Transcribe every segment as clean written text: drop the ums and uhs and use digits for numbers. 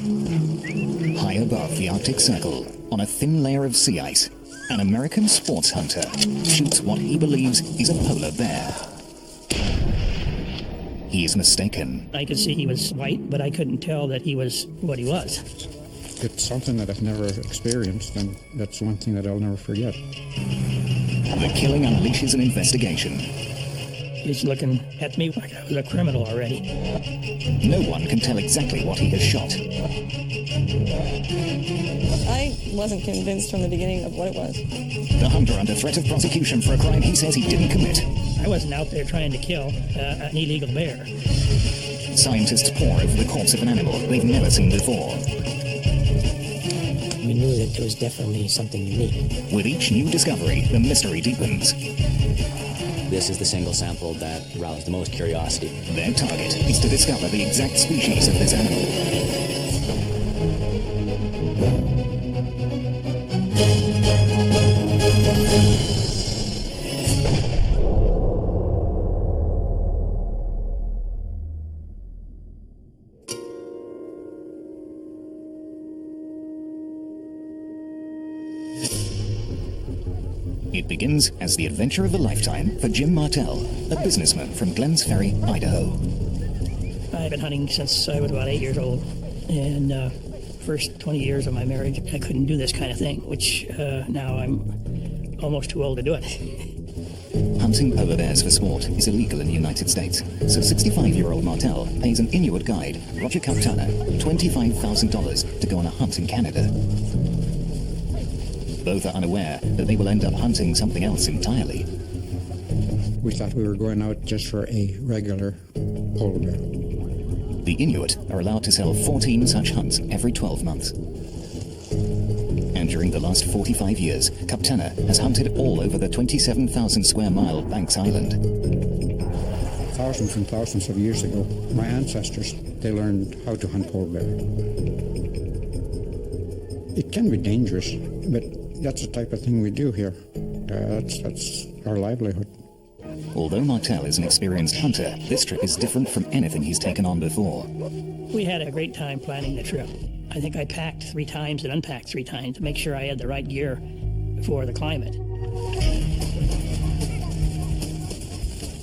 High above the Arctic Circle, on a thin layer of sea ice, an American sports hunter shoots what he believes is a polar bear. He is mistaken. I could see he was white, but I couldn't tell that he was what he was. It's something that I've never experienced, and that's one thing that I'll never forget. The killing unleashes an investigation. He's looking at me like I was a criminal already. No one can tell exactly what he has shot. I wasn't convinced from the beginning of what it was. The hunter under threat of prosecution for a crime he says he didn't commit. I wasn't out there trying to kill an illegal bear. Scientists pore over the corpse of an animal they've never seen before. We knew that there was definitely something unique. With each new discovery, the mystery deepens. This is the single sample that roused the most curiosity. Their target is to discover the exact species of this animal. It begins as the adventure of a lifetime for Jim Martell, a businessman from Glenns Ferry, Idaho. I've been hunting since I was about 8 years old, and first 20 years of my marriage, I couldn't do this kind of thing, which now I'm almost too old to do it. Hunting polar bears for sport is illegal in the United States, so 65-year-old Martell pays an Inuit guide, Roger Kaptana, $25,000 to go on a hunt in Canada. Both are unaware that they will end up hunting something else entirely. We thought we were going out just for a regular polar bear. The Inuit are allowed to sell 14 such hunts every 12 months. And during the last 45 years, Kaptana has hunted all over the 27,000 square mile Banks Island. Thousands and thousands of years ago, my ancestors, they learned how to hunt polar bear. It can be dangerous, but that's the type of thing we do here. That's our livelihood. Although Martell is an experienced hunter, this trip is different from anything he's taken on before. We had a great time planning the trip. I think I packed 3 times and unpacked 3 times to make sure I had the right gear for the climate.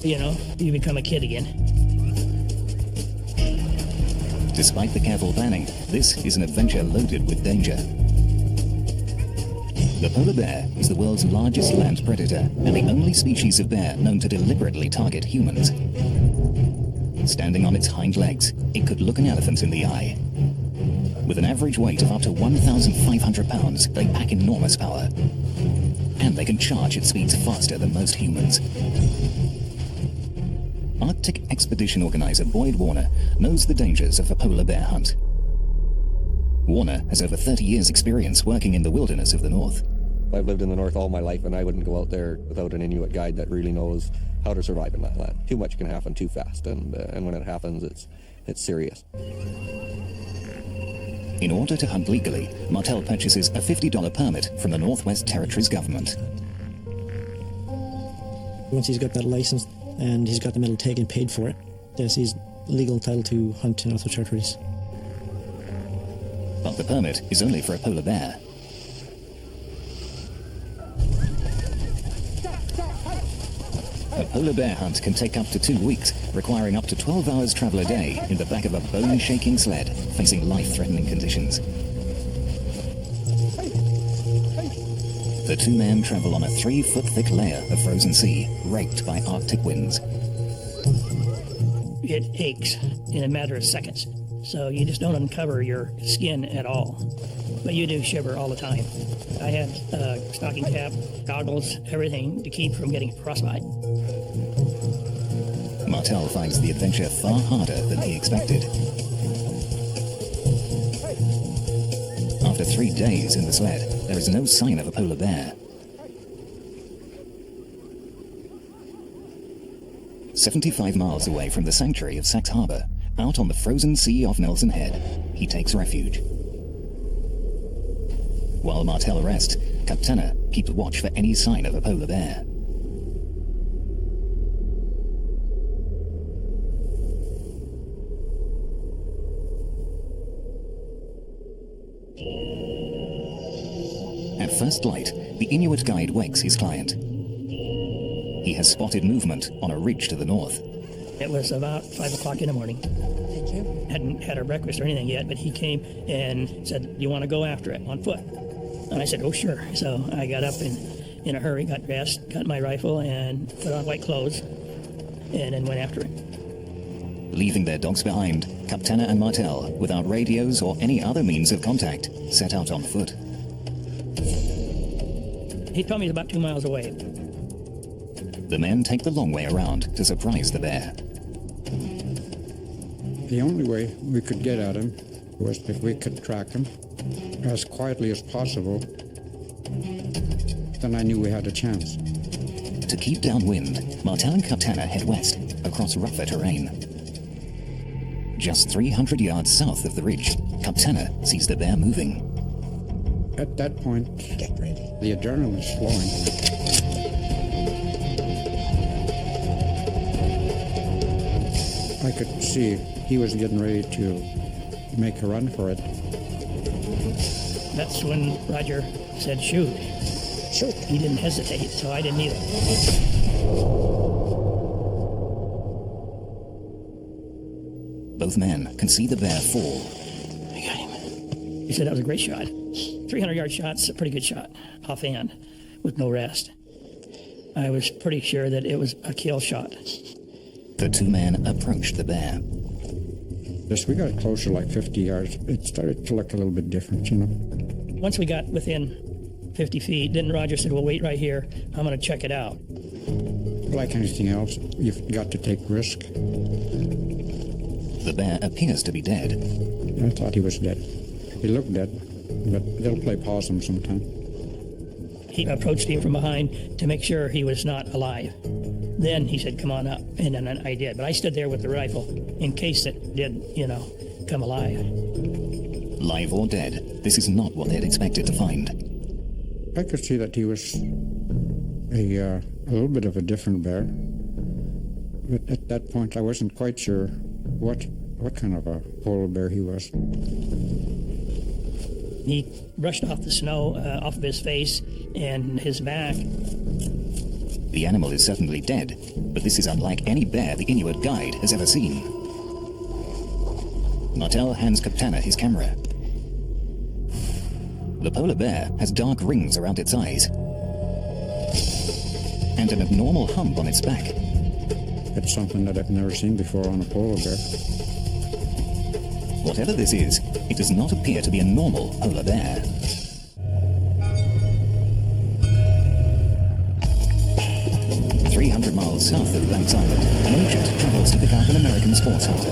You know, you become a kid again. Despite the careful planning, this is an adventure loaded with danger. The polar bear is the world's largest land predator and the only species of bear known to deliberately target humans. Standing on its hind legs, it could look an elephant in the eye. With an average weight of up to 1,500 pounds, they pack enormous power. And they can charge at speeds faster than most humans. Arctic expedition organizer Boyd Warner knows the dangers of a polar bear hunt. Warner has over 30 years' experience working in the wilderness of the North. I've lived in the North all my life, and I wouldn't go out there without an Inuit guide that really knows how to survive in that land. Too much can happen too fast, and when it happens, it's serious. In order to hunt legally, Martell purchases a $50 permit from the Northwest Territories government. Once he's got that license and he's got the metal tag and paid for it, yes, he's legal entitled to hunt in Northwest Territories. But the permit is only for a polar bear. A polar bear hunt can take up to 2 weeks, requiring up to 12 hours travel a day in the back of a bone-shaking sled, facing life-threatening conditions. The 2 men travel on a 3-foot-thick layer of frozen sea, raked by Arctic winds. It aches in a matter of seconds, so you just don't uncover your skin at all. But you do shiver all the time. I had a stocking cap, goggles, everything to keep from getting frostbite. Martell finds the adventure far harder than he expected. After 3 days in the sled, there is no sign of a polar bear. 75 miles away from the sanctuary of Sax Harbor, out on the frozen sea off Nelson Head, he takes refuge. While Martell rests, Kaptana keeps watch for any sign of a polar bear. At first light, the Inuit guide wakes his client. He has spotted movement on a ridge to the north. It was about 5 o'clock in the morning. Thank you. Hadn't had a breakfast or anything yet, but he came and said, "You want to go after it on foot?" And I said, "Oh, sure." So I got up in a hurry, got dressed, got my rifle, and put on white clothes, and then went after it. Leaving their dogs behind, Kaptana and Martel, without radios or any other means of contact, set out on foot. He told me it's about 2 miles away. The men take the long way around to surprise the bear. The only way we could get at him was if we could track him as quietly as possible. Then I knew we had a chance. To keep downwind, Martel and Kaptana head west, across rougher terrain. Just 300 yards south of the ridge, Kaptana sees the bear moving. At that point, the adrenaline was flowing. I could see he was getting ready to make a run for it. That's when Roger said, "Shoot." Shoot. He didn't hesitate, so I didn't either. Both men can see the bear fall. I got him. He said that was a great shot. 300-yard shot's a pretty good shot, offhand, with no rest. I was pretty sure that it was a kill shot. The two men approached the bear. As we got closer, like 50 yards, it started to look a little bit different, you know. Once we got within 50 feet, then Roger said, "Well, wait right here. I'm going to check it out." Like anything else, you've got to take risk. The bear appears to be dead. I thought he was dead. He looked dead, but they'll play possum sometime. He approached him from behind to make sure he was not alive. Then he said, "Come on up," and then I did. But I stood there with the rifle in case it did, come alive. Live or dead, this is not what they'd expected to find. I could see that he was a little bit of a different bear. But at that point, I wasn't quite sure what kind of a polar bear he was. He brushed off the snow off of his face and his back. The animal is certainly dead, but this is unlike any bear the Inuit guide has ever seen. Martel hands Kaptana his camera. The polar bear has dark rings around its eyes and an abnormal hump on its back. It's something that I've never seen before on a polar bear. Whatever this is, it does not appear to be a normal polar bear. Miles south of Banks Island, an agent travels to pick up an American sports hunter.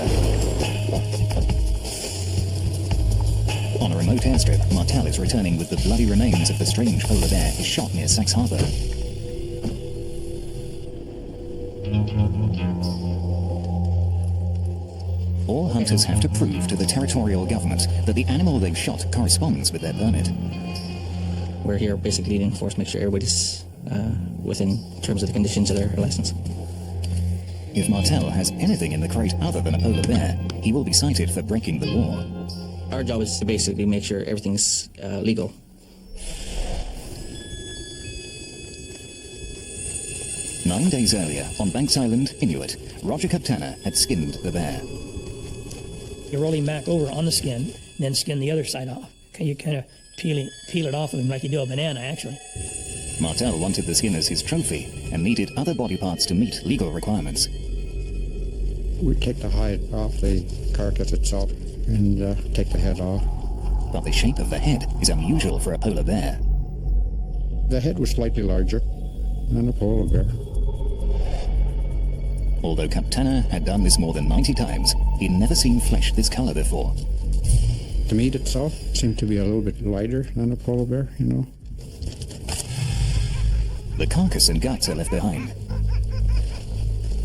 On a remote airstrip, Martel is returning with the bloody remains of the strange polar bear he shot near Sachs Harbor. All hunters have to prove to the territorial government that the animal they've shot corresponds with their permit. We're here basically to enforce, make sure everybody's within terms of the conditions of their license. If Martel has anything in the crate other than a polar bear, he will be cited for breaking the law. Our job is to basically make sure everything's legal. Nine days earlier, on Banks Island, Inuit, Roger Kaptana had skinned the bear. You roll him back over on the skin, and then skin the other side off. You kind of peel it off of him like you do a banana, actually. Martel wanted the skin as his trophy and needed other body parts to meet legal requirements. We take the hide off the carcass itself and take the head off. But the shape of the head is unusual for a polar bear. The head was slightly larger than a polar bear. Although Kaptana had done this more than 90 times, he'd never seen flesh this color before. The meat itself seemed to be a little bit lighter than a polar bear, you know. The carcass and guts are left behind.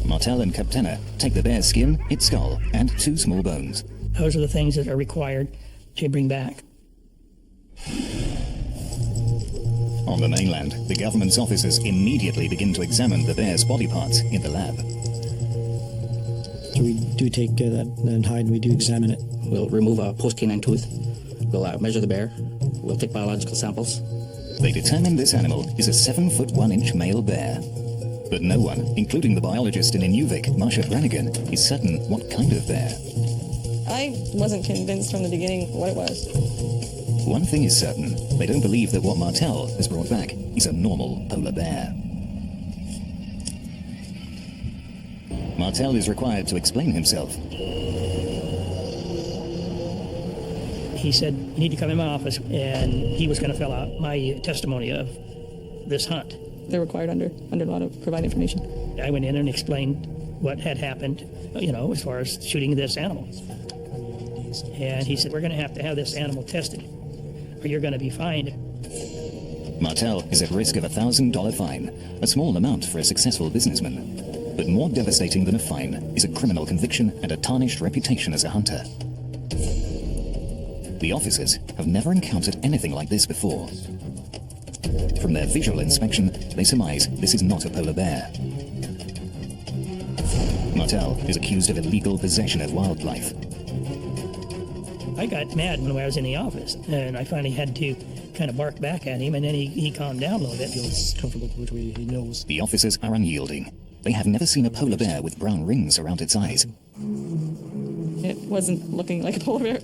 Martel and Kaptana take the bear's skin, its skull, and 2 small bones. Those are the things that are required to bring back. On the mainland, the government's officers immediately begin to examine the bear's body parts in the lab. So we do take that hide and we do examine it. We'll remove a post-canine tooth We'll measure the bear. We'll take biological samples. They determine this animal is a 7 foot 1 inch male bear. But no one, including the biologist in Inuvik, Marsha Brannigan, is certain what kind of bear. I wasn't convinced from the beginning what it was. One thing is certain, they don't believe that what Martel has brought back is a normal polar bear. Martel is required to explain himself. He said, you need to come in my office, and he was going to fill out my testimony of this hunt. They're required under law to provide information. I went in and explained what had happened, as far as shooting this animal. And he said, we're going to have this animal tested, or you're going to be fined. Martel is at risk of a $1,000 fine, a small amount for a successful businessman. But more devastating than a fine is a criminal conviction and a tarnished reputation as a hunter. The officers have never encountered anything like this before. From their visual inspection, they surmise this is not a polar bear. Martel is accused of illegal possession of wildlife. I got mad when I was in the office, and I finally had to kind of bark back at him, and then he calmed down a little bit. Feels comfortable with what he knows. The officers are unyielding. They have never seen a polar bear with brown rings around its eyes. It wasn't looking like a polar bear.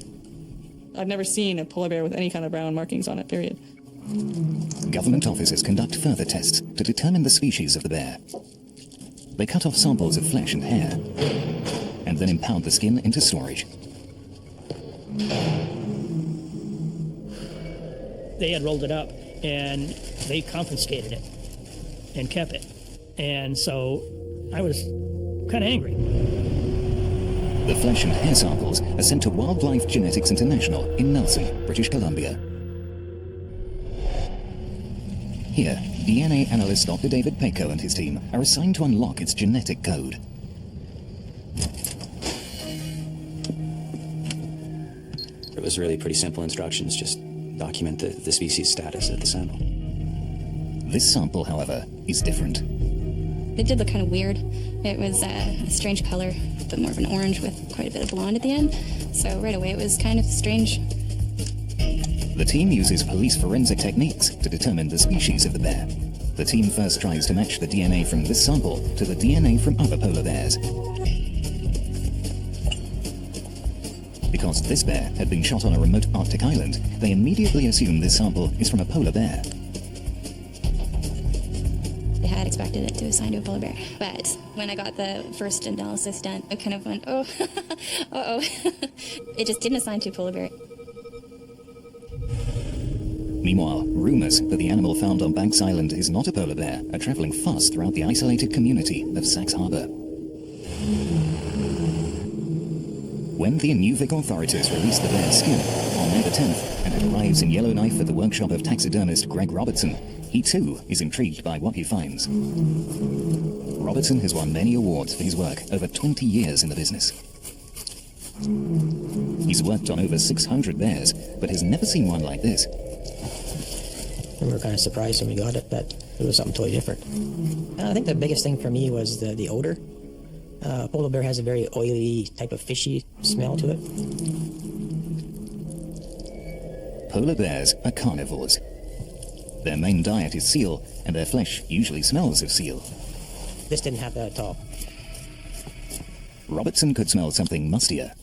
I've never seen a polar bear with any kind of brown markings on it, period. Government officers conduct further tests to determine the species of the bear. They cut off samples of flesh and hair, and then impound the skin into storage. They had rolled it up, and they confiscated it and kept it. And so I was kind of angry. The flesh and hair samples are sent to Wildlife Genetics International in Nelson, British Columbia. Here, DNA analyst Dr. David Peko and his team are assigned to unlock its genetic code. It was really pretty simple instructions, just document the species status of the sample. This sample, however, is different. It did look kind of weird. It was a strange color, a bit more of an orange with quite a bit of blonde at the end. So right away it was kind of strange. The team uses police forensic techniques to determine the species of the bear. The team first tries to match the DNA from this sample to the DNA from other polar bears. Because this bear had been shot on a remote Arctic island, they immediately assume this sample is from a polar bear. I had expected it to assign to a polar bear. But when I got the first analysis done, I kind of went, oh, uh-oh. It just didn't assign to a polar bear. Meanwhile, rumors that the animal found on Banks Island is not a polar bear are traveling fast throughout the isolated community of Sachs Harbor. When the Inuvik authorities released the bear's skin on May the 10th and it arrives in Yellowknife at the workshop of taxidermist Greg Robertson, he too is intrigued by what he finds. Robertson has won many awards for his work over 20 years in the business. He's worked on over 600 bears, but has never seen one like this. We were kind of surprised when we got it that it was something totally different. I think the biggest thing for me was the odor. Polar bear has a very oily type of fishy smell to it. Polar bears are carnivores. Their main diet is seal, and their flesh usually smells of seal. This didn't have that at all. Robertson could smell something mustier.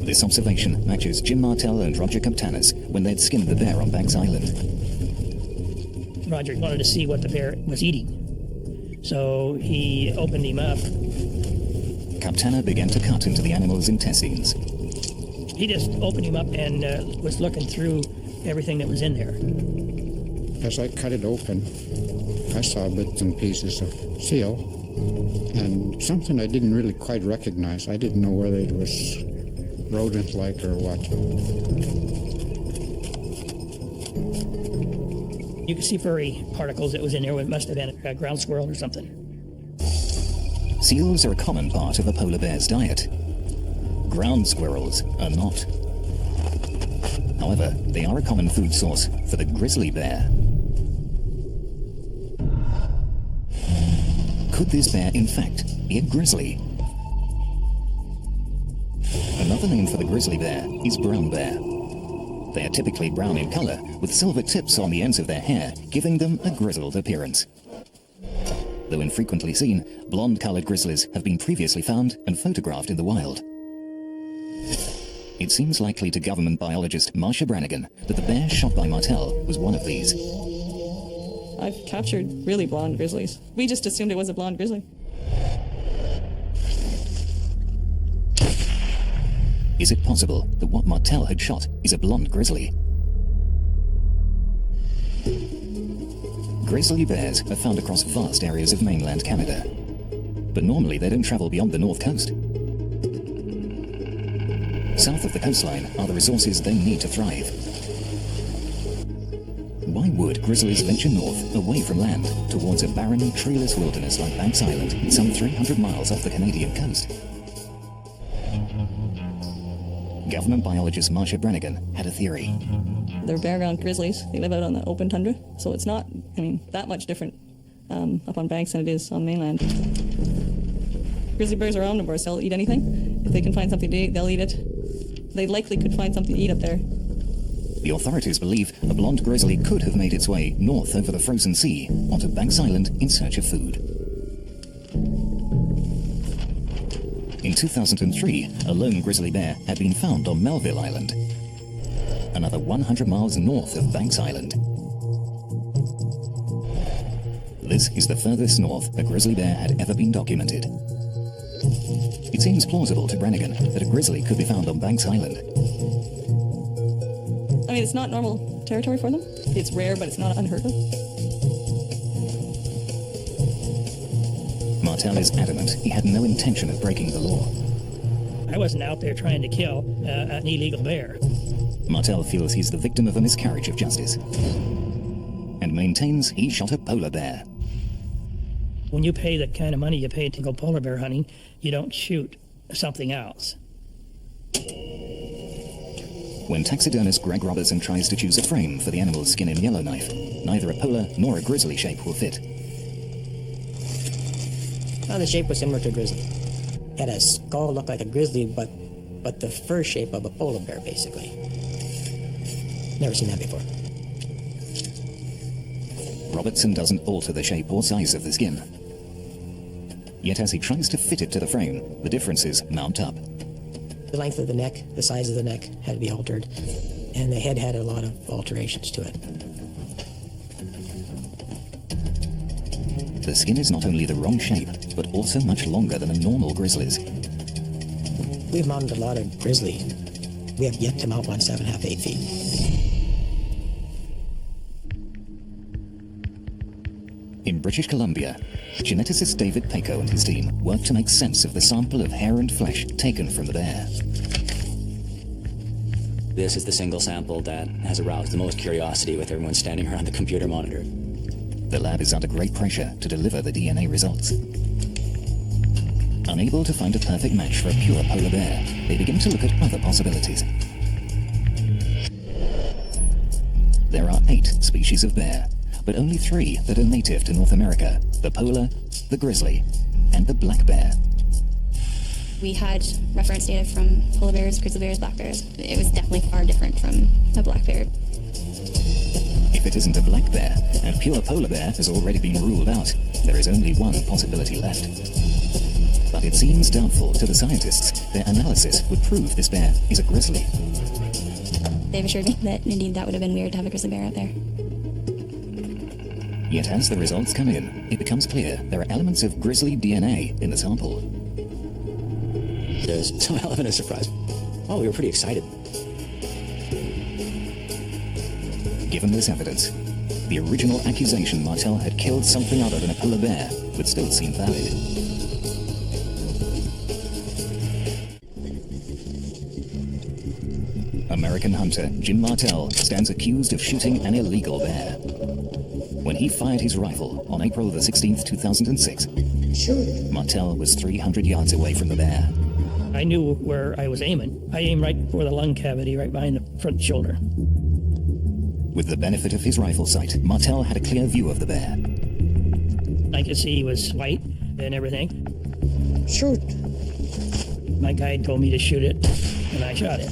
This observation matches Jim Martell and Roger Captanis when they'd skinned the bear on Banks Island. Roger wanted to see what the bear was eating. So he opened him up. Captana began to cut into the animal's intestines. He just opened him up and was looking through everything that was in there. As I cut it open, I saw bits and pieces of seal and something I didn't really quite recognize. I didn't know whether it was rodent-like or what. You could see furry particles that was in there. It must have been a ground squirrel or something. Seals are a common part of a polar bear's diet. Ground squirrels are not. However, they are a common food source for the grizzly bear. Could this bear, in fact, be a grizzly? Another name for the grizzly bear is brown bear. They are typically brown in color, with silver tips on the ends of their hair, giving them a grizzled appearance. Though infrequently seen, blonde-colored grizzlies have been previously found and photographed in the wild. It seems likely to government biologist Marcia Brannigan that the bear shot by Martel was one of these. I've captured really blonde grizzlies. We just assumed it was a blonde grizzly. Is it possible that what Martel had shot is a blonde grizzly? Grizzly bears are found across vast areas of mainland Canada, but normally they don't travel beyond the north coast. South of the coastline are the resources they need to thrive. Why would grizzlies venture north, away from land, towards a barren, treeless wilderness like Banks Island, some 300 miles off the Canadian coast? Government biologist Marcia Brannigan had a theory. They're bare-ground grizzlies. They live out on the open tundra, so it's not, that much different up on Banks than it is on mainland. Grizzly bears are omnivores. They'll eat anything. If they can find something to eat, they'll eat it. They likely could find something to eat up there. The authorities believe a blonde grizzly could have made its way north over the frozen sea onto Banks Island in search of food. In 2003, a lone grizzly bear had been found on Melville Island, another 100 miles north of Banks Island. This is the furthest north a grizzly bear had ever been documented. It seems plausible to Brannigan that a grizzly could be found on Banks Island. It's not normal territory for them. It's rare, but it's not unheard of. Martel is adamant he had no intention of breaking the law. I wasn't out there trying to kill an illegal bear. Martel feels he's the victim of a miscarriage of justice and maintains he shot a polar bear. When you pay the kind of money you pay to go polar bear hunting, you don't shoot something else. When taxidermist Greg Robertson tries to choose a frame for the animal's skin in Yellowknife, neither a polar nor a grizzly shape will fit. Well, the shape was similar to a grizzly. Had a skull looked like a grizzly, but the fur shape of a polar bear, basically. Never seen that before. Robertson doesn't alter the shape or size of the skin. Yet as he tries to fit it to the frame, the differences mount up. The length of the neck, the size of the neck had to be altered, and the head had a lot of alterations to it. The skin is not only the wrong shape, but also much longer than a normal grizzly's. We've mounted a lot of grizzly. We have yet to mount one 7.5, 8 feet. In British Columbia, geneticist David Paco and his team worked to make sense of the sample of hair and flesh taken from the bear. This is the single sample that has aroused the most curiosity with everyone standing around the computer monitor. The lab is under great pressure to deliver the DNA results. Unable to find a perfect match for a pure polar bear, they begin to look at other possibilities. There are 8 species of bear, but only 3 that are native to North America: the polar, the grizzly, and the black bear. We had reference data from polar bears, grizzly bears, black bears. It was definitely far different from a black bear. If it isn't a black bear, and pure polar bear has already been ruled out, there is only one possibility left. But it seems doubtful to the scientists. Their analysis would prove this bear is a grizzly. They've assured me that indeed that would have been weird to have a grizzly bear out there. Yet as the results come in, it becomes clear there are elements of grizzly DNA in the sample. There's some element of surprise. Oh, we were pretty excited. Given this evidence, the original accusation Martel had killed something other than a polar bear would still seem valid. American hunter Jim Martel stands accused of shooting an illegal bear. When he fired his rifle on April the 16th, 2006, Martel was 300 yards away from the bear. I knew where I was aiming. I aimed right for the lung cavity, right behind the front shoulder. With the benefit of his rifle sight, Martel had a clear view of the bear. I could see he was white and everything. Shoot! My guide told me to shoot it. and I shot it.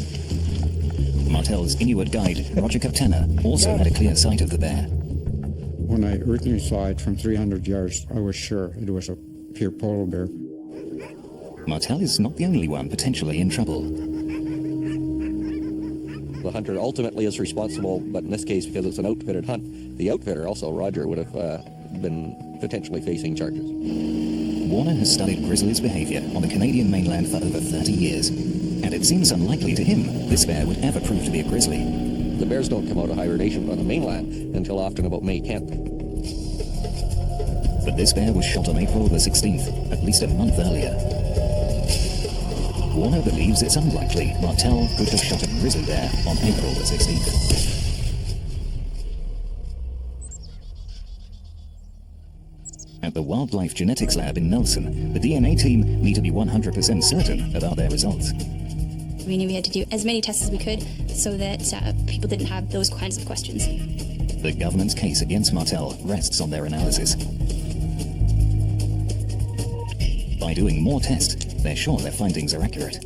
Martel's Inuit guide, Roger Kaptena, also had a clear sight of the bear. When I originally saw it from 300 yards, I was sure it was a pure polar bear. Martel is not the only one potentially in trouble. The hunter ultimately is responsible, but in this case, because it's an outfitted hunt, the outfitter, also Roger, would have been potentially facing charges. Warner has studied grizzly's behavior on the Canadian mainland for over 30 years, and it seems unlikely to him this bear would ever prove to be a grizzly. The bears don't come out of hibernation on the mainland until often about May 10th. But this bear was shot on April the 16th, at least a month earlier. Warner believes it's unlikely Martel could have shot a grizzly bear on April the 16th. At the Wildlife Genetics Lab in Nelson, the DNA team need to be 100% certain about their results. We knew we had to do as many tests as we could so that people didn't have those kinds of questions. The government's case against Martel rests on their analysis. By doing more tests, they're sure their findings are accurate.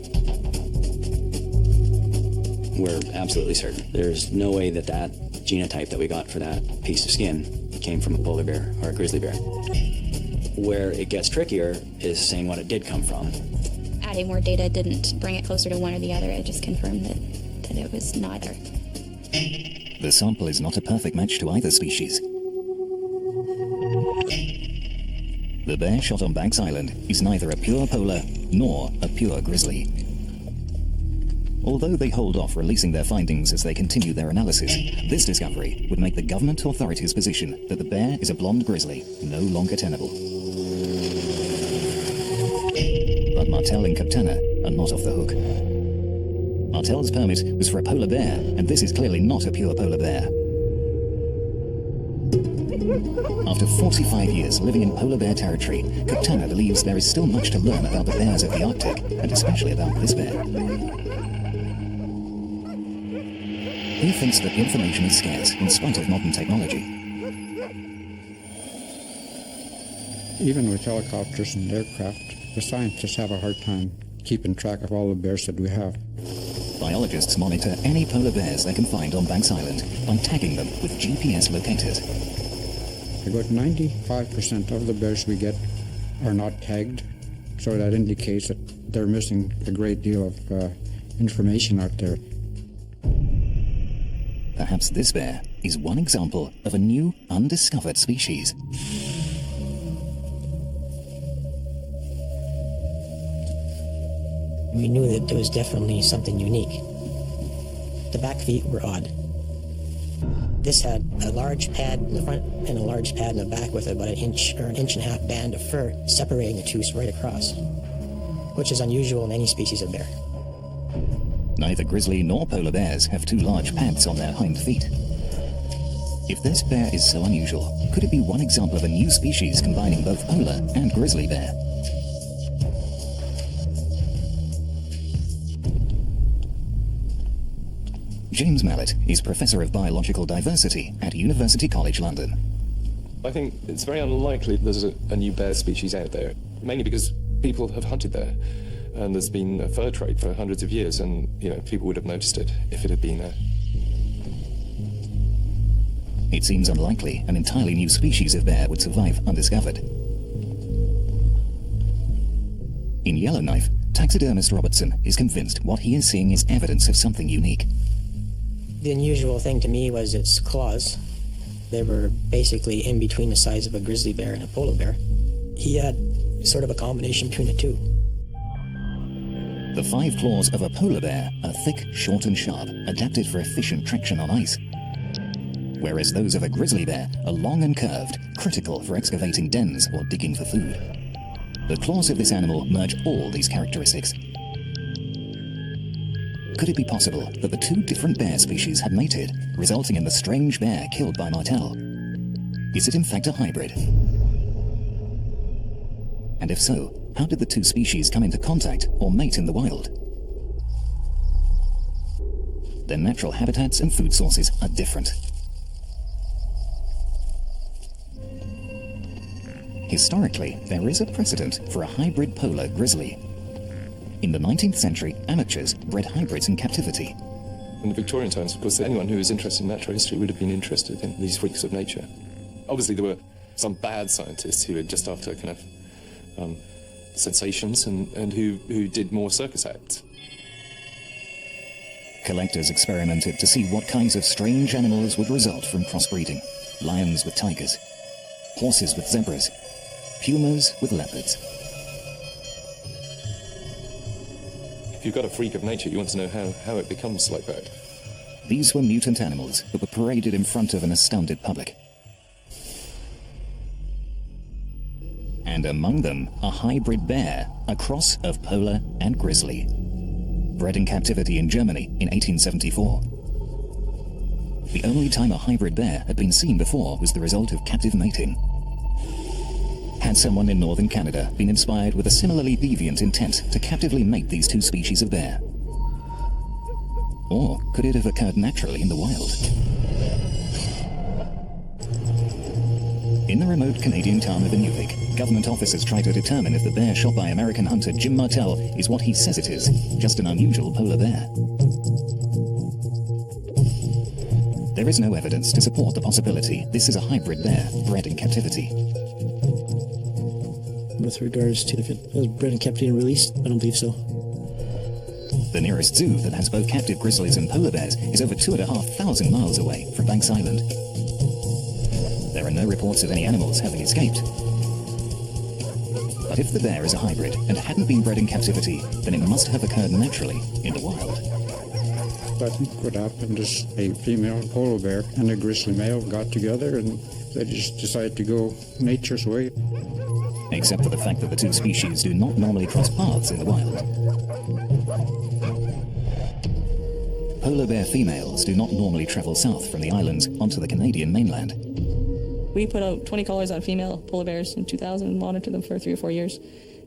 We're absolutely certain. There's no way that that genotype that we got for that piece of skin came from a polar bear or a grizzly bear. Where it gets trickier is saying what it did come from. Adding more data didn't bring it closer to one or the other. It just confirmed that it was neither. The sample is not a perfect match to either species. The bear shot on Banks Island is neither a pure polar nor a pure grizzly. Although they hold off releasing their findings as they continue their analysis, this discovery would make the government authorities' position that the bear is a blonde grizzly no longer tenable. But Martel and Kaptena are not off the hook. Martel's permit was for a polar bear, and this is clearly not a pure polar bear. After 45 years living in polar bear territory, Kaptena believes there is still much to learn about the bears of the Arctic, and especially about this bear. He thinks that information is scarce in spite of modern technology. Even with helicopters and aircraft, the scientists have a hard time keeping track of all the bears that we have. Biologists monitor any polar bears they can find on Banks Island by tagging them with GPS locators. About 95% of the bears we get are not tagged, so that indicates that they're missing a great deal of information out there. Perhaps this bear is one example of a new, undiscovered species. We knew that there was definitely something unique. The back feet were odd. This had a large pad in the front and a large pad in the back with about an inch or an inch and a half band of fur separating the two right across, which is unusual in any species of bear. Neither grizzly nor polar bears have two large pads on their hind feet. If this bear is so unusual, could it be one example of a new species combining both polar and grizzly bear? James Mallet is Professor of Biological Diversity at University College London. I think it's very unlikely there's a new bear species out there, mainly because people have hunted there. And there's been a fur trade for hundreds of years, and people would have noticed it if it had been there. It seems unlikely an entirely new species of bear would survive undiscovered. In Yellowknife, taxidermist Robertson is convinced what he is seeing is evidence of something unique. The unusual thing to me was its claws. They were basically in between the size of a grizzly bear and a polar bear. He had sort of a combination between the two. The 5 claws of a polar bear are thick, short and sharp, adapted for efficient traction on ice. Whereas those of a grizzly bear are long and curved, critical for excavating dens or digging for food. The claws of this animal merge all these characteristics. Could it be possible that the 2 different bear species had mated, resulting in the strange bear killed by Martel? Is it in fact a hybrid? And if so, how did the 2 species come into contact or mate in the wild? Their natural habitats and food sources are different. Historically, there is a precedent for a hybrid polar grizzly. In In the 19th century, amateurs bred hybrids in captivity. In the Victorian times, of course, anyone who was interested in natural history would have been interested in these freaks of nature. Obviously, there were some bad scientists who were just after kind of sensations and who did more circus acts. Collectors experimented to see what kinds of strange animals would result from crossbreeding. Lions with tigers, horses with zebras, pumas with leopards. If you've got a freak of nature, you want to know how it becomes like that. These were mutant animals that were paraded in front of an astounded public. And among them, a hybrid bear, a cross of polar and grizzly. Bred in captivity in Germany in 1874. The only time a hybrid bear had been seen before was the result of captive mating. Had someone in northern Canada been inspired with a similarly deviant intent to captively mate these two species of bear? Or could it have occurred naturally in the wild? In the remote Canadian town of Inuvik, government officers try to determine if the bear shot by American hunter Jim Martell is what he says it is, just an unusual polar bear. There is no evidence to support the possibility this is a hybrid bear bred in captivity. With regards to if it was bred in captivity and released, I don't believe so. The nearest zoo that has both captive grizzlies and polar bears is over 2,500 miles away from Banks Island. There are no reports of any animals having escaped. But if the bear is a hybrid and hadn't been bred in captivity, then it must have occurred naturally in the wild. I think what happened is a female polar bear and a grizzly male got together and they just decided to go nature's way. Except for the fact that the two species do not normally cross paths in the wild. Polar bear females do not normally travel south from the islands onto the Canadian mainland. We put out 20 collars on female polar bears in 2000 and monitored them for 3 or 4 years.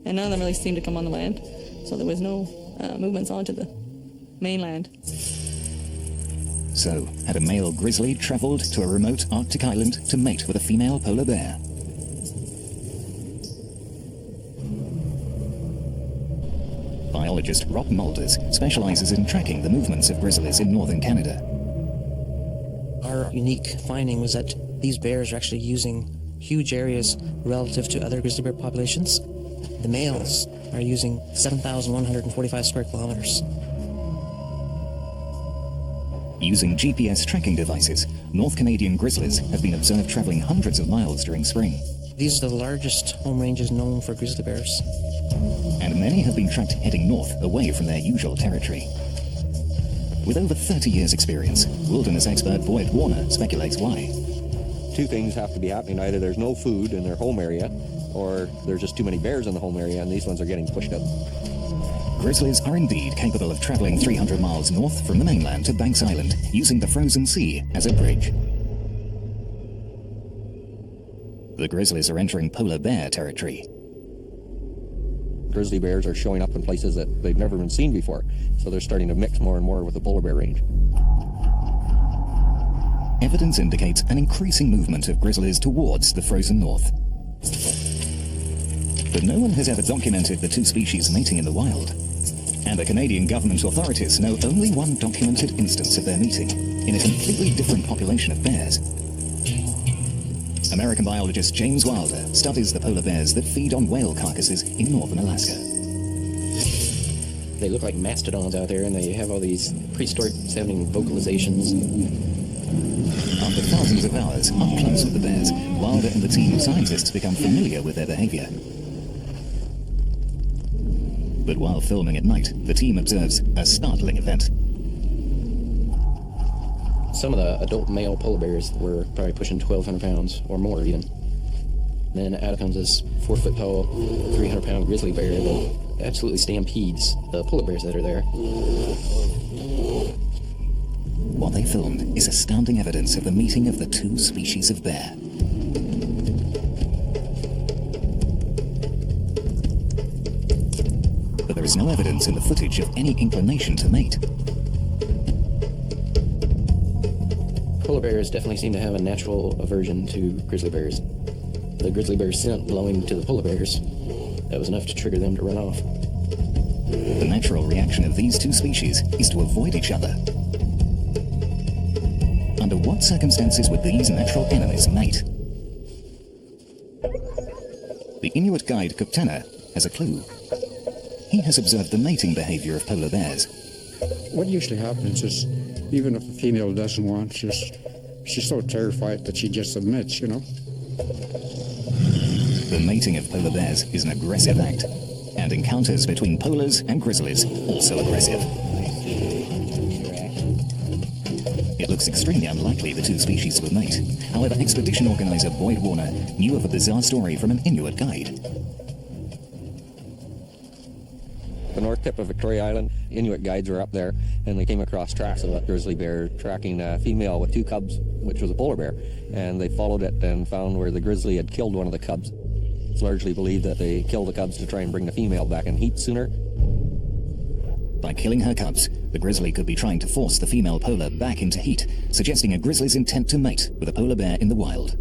And none of them really seemed to come on the land. So there was no movements onto the mainland. So, had a male grizzly traveled to a remote Arctic island to mate with a female polar bear? Biologist Rob Mulders specializes in tracking the movements of grizzlies in northern Canada. Our unique finding was that these bears are actually using huge areas relative to other grizzly bear populations. The males are using 7,145 square kilometers. Using GPS tracking devices, North Canadian grizzlies have been observed traveling hundreds of miles during spring. These are the largest home ranges known for grizzly bears. And many have been tracked heading north away from their usual territory. With over 30 years' experience, wilderness expert Boyd Warner speculates why. Two things have to be happening. Either there's no food in their home area, or there's just too many bears in the home area and these ones are getting pushed out. Grizzlies are indeed capable of traveling 300 miles north from the mainland to Banks Island, using the frozen sea as a bridge. The grizzlies are entering polar bear territory. Grizzly bears are showing up in places that they've never been seen before, so they're starting to mix more and more with the polar bear range. Evidence indicates an increasing movement of grizzlies towards the frozen north. But no one has ever documented the two species mating in the wild. And the Canadian government authorities know only one documented instance of their meeting, in a completely different population of bears. American biologist James Wilder studies the polar bears that feed on whale carcasses in northern Alaska. They look like mastodons out there, and they have all these prehistoric sounding vocalizations. After thousands of hours up close with the bears, Wilder and the team of scientists become familiar with their behavior. But while filming at night, the team observes a startling event. Some of the adult male polar bears were probably pushing 1,200 pounds or more even. Then out comes this 4-foot tall, 300-pound grizzly bear that absolutely stampedes the polar bears that are there. What they filmed is astounding evidence of the meeting of the two species of bear. But there is no evidence in the footage of any inclination to mate. Polar bears definitely seem to have a natural aversion to grizzly bears. The grizzly bear's scent belonging to the polar bears, that was enough to trigger them to run off. The natural reaction of these two species is to avoid each other. Under what circumstances would these natural enemies mate? The Inuit guide Kuptana has a clue. He has observed the mating behavior of polar bears. What usually happens is, even if a female doesn't want, she's so terrified that she just submits, you know. The mating of polar bears is an aggressive act, and encounters between polars and grizzlies also aggressive. It looks extremely unlikely the two species will mate. However, expedition organizer Boyd Warner knew of a bizarre story from an Inuit guide. The north tip of Victoria Island, Inuit guides were up there, and they came across tracks of a grizzly bear tracking a female with two cubs, which was a polar bear. And they followed it and found where the grizzly had killed one of the cubs. It's largely believed that they killed the cubs to try and bring the female back in heat sooner. By killing her cubs, the grizzly could be trying to force the female polar back into heat, suggesting a grizzly's intent to mate with a polar bear in the wild.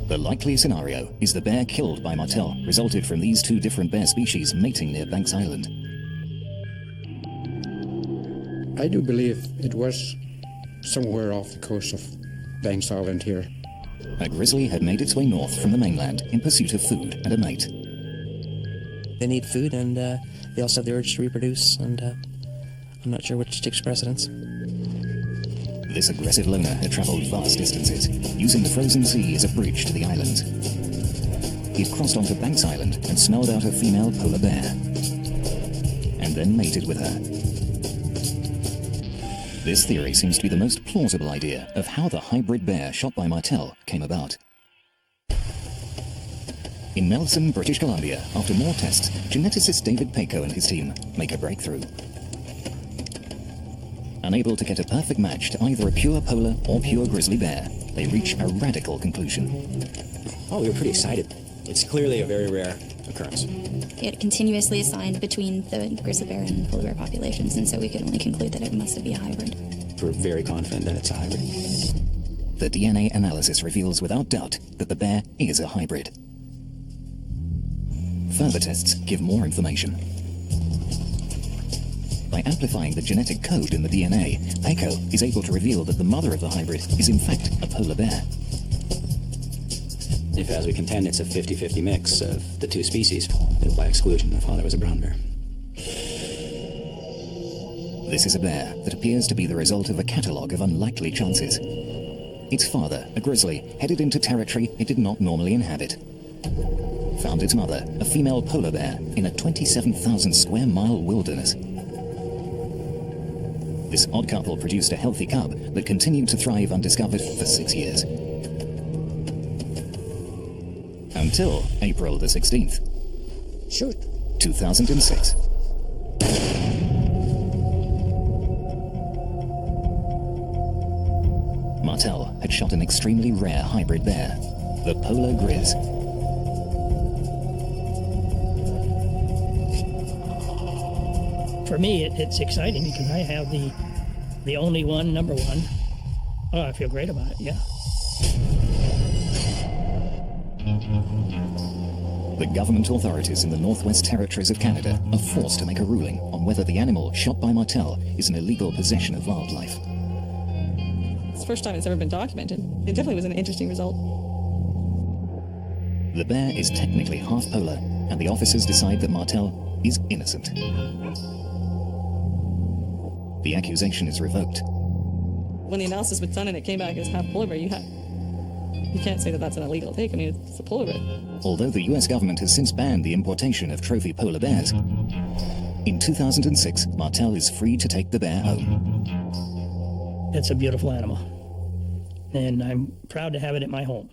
The likely scenario is the bear killed by Martel resulted from these two different bear species mating near Banks Island. I do believe it was somewhere off the coast of Banks Island here. A grizzly had made its way north from the mainland in pursuit of food and a mate. They need food, and they also have the urge to reproduce, and I'm not sure which takes precedence. This aggressive loner had traveled vast distances, using the frozen sea as a bridge to the islands. He'd crossed onto Banks Island and smelled out a female polar bear, and then mated with her. This theory seems to be the most plausible idea of how the hybrid bear shot by Martel came about. In Nelson, British Columbia, after more tests, geneticist David Paco and his team make a breakthrough. Unable to get a perfect match to either a pure polar or pure grizzly bear, they reach a radical conclusion. Oh, we were pretty excited. It's clearly a very rare occurrence. It continuously assigned between the grizzly bear and polar bear populations, and so we could only conclude that it must be a hybrid. We're very confident that it's a hybrid. The DNA analysis reveals without doubt that the bear is a hybrid. Further tests give more information. By amplifying the genetic code in the DNA, Paco is able to reveal that the mother of the hybrid is in fact a polar bear. If, as we contend, it's a 50-50 mix of the two species, then by exclusion, the father was a brown bear. This is a bear that appears to be the result of a catalogue of unlikely chances. Its father, a grizzly, headed into territory it did not normally inhabit. Found its mother, a female polar bear, in a 27,000 square mile wilderness. This odd couple produced a healthy cub that continued to thrive undiscovered for 6 years. Until April the 16th. Shoot. 2006. Martel had shot an extremely rare hybrid bear, the polar grizz. For me, it's exciting because I have the only one, number one. Oh, I feel great about it, yeah. The government authorities in the Northwest Territories of Canada are forced to make a ruling on whether the animal shot by Martel is an illegal possession of wildlife. It's the first time it's ever been documented. It definitely was an interesting result. The bear is technically half polar, and the officers decide that Martel is innocent. The accusation is revoked. When the analysis was done and it came back as half polar bear, you can't say that that's an illegal take. I mean, it's a polar bear. Although the US government has since banned the importation of trophy polar bears, in 2006, Martel is free to take the bear home. It's a beautiful animal, and I'm proud to have it at my home.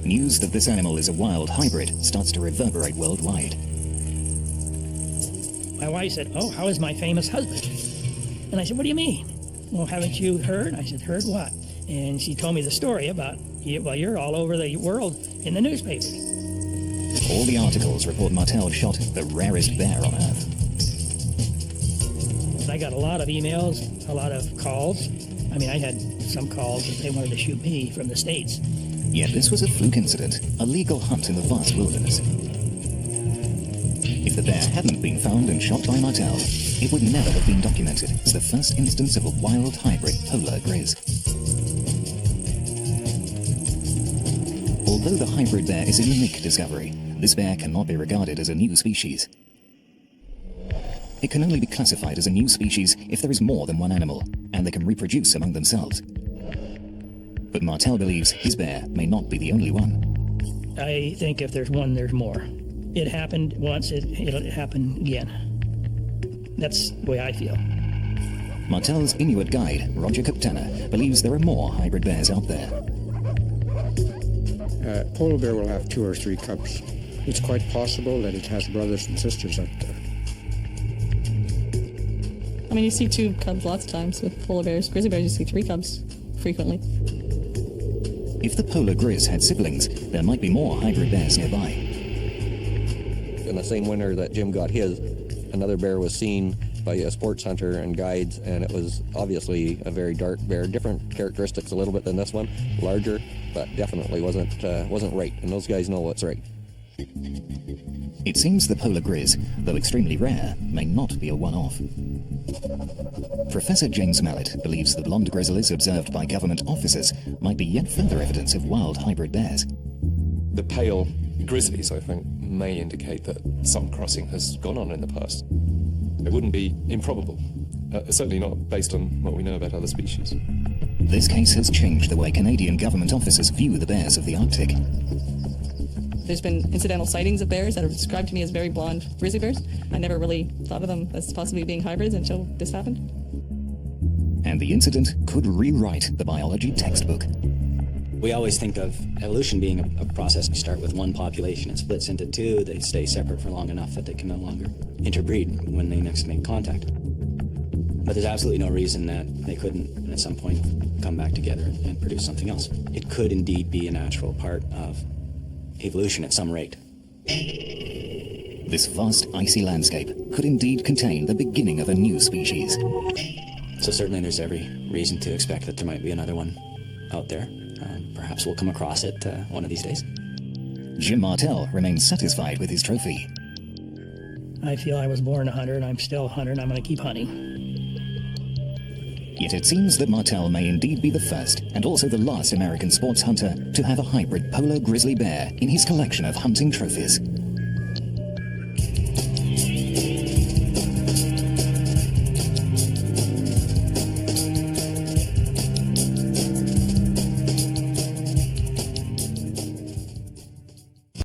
News that this animal is a wild hybrid starts to reverberate worldwide. My wife said, "Oh, how is my famous husband?" And I said, "What do you mean?" "Well, haven't you heard?" I said, "Heard what?" And she told me the story about, well, you're all over the world in the newspapers. All the articles report Martel shot the rarest bear on Earth. I got a lot of emails, a lot of calls. I mean, I had some calls that they wanted to shoot me from the States. Yet this was a fluke incident, a legal hunt in the vast wilderness. If the bear hadn't been found and shot by Martel, it would never have been documented as the first instance of a wild hybrid polar grizz. Although the hybrid bear is a unique discovery, this bear cannot be regarded as a new species. It can only be classified as a new species if there is more than one animal, and they can reproduce among themselves. But Martel believes his bear may not be the only one. I think if there's one, there's more. It happened once, it'll happen again. That's the way I feel. Martel's Inuit guide, Roger Kuptana, believes there are more hybrid bears out there. Polar bear will have 2 or 3 cubs. It's quite possible that it has brothers and sisters out there. I mean, you see 2 cubs lots of times with polar bears. Grizzly bears, you see 3 cubs frequently. If the polar grizz had siblings, there might be more hybrid bears nearby. In the same winter that Jim got his, another bear was seen by a sports hunter and guides, and it was obviously a very dark bear, different characteristics a little bit than this one, larger, but definitely wasn't right, and those guys know what's right. It seems the polar grizz, though extremely rare, may not be a one-off. Professor James Mallet believes the blonde grizzlies observed by government officers might be yet further evidence of wild hybrid bears. The pale grizzlies, I think, may indicate that some crossing has gone on in the past. It wouldn't be improbable, certainly not based on what we know about other species. This case has changed the way Canadian government officers view the bears of the Arctic. There's been incidental sightings of bears that are described to me as very blonde grizzly bears. I never really thought of them as possibly being hybrids until this happened. And the incident could rewrite the biology textbook. We always think of evolution being a process. You start with one population, it splits into 2, they stay separate for long enough that they can no longer interbreed when they next make contact. But there's absolutely no reason that they couldn't at some point come back together and produce something else. It could indeed be a natural part of evolution at some rate. This vast icy landscape could indeed contain the beginning of a new species. So certainly there's every reason to expect that there might be another one out there. Perhaps we'll come across it one of these days. Jim Martel remains satisfied with his trophy. I feel I was born a hunter, and I'm still a hunter, and I'm going to keep hunting. Yet it seems that Martel may indeed be the first, and also the last American sports hunter, to have a hybrid polar grizzly bear in his collection of hunting trophies.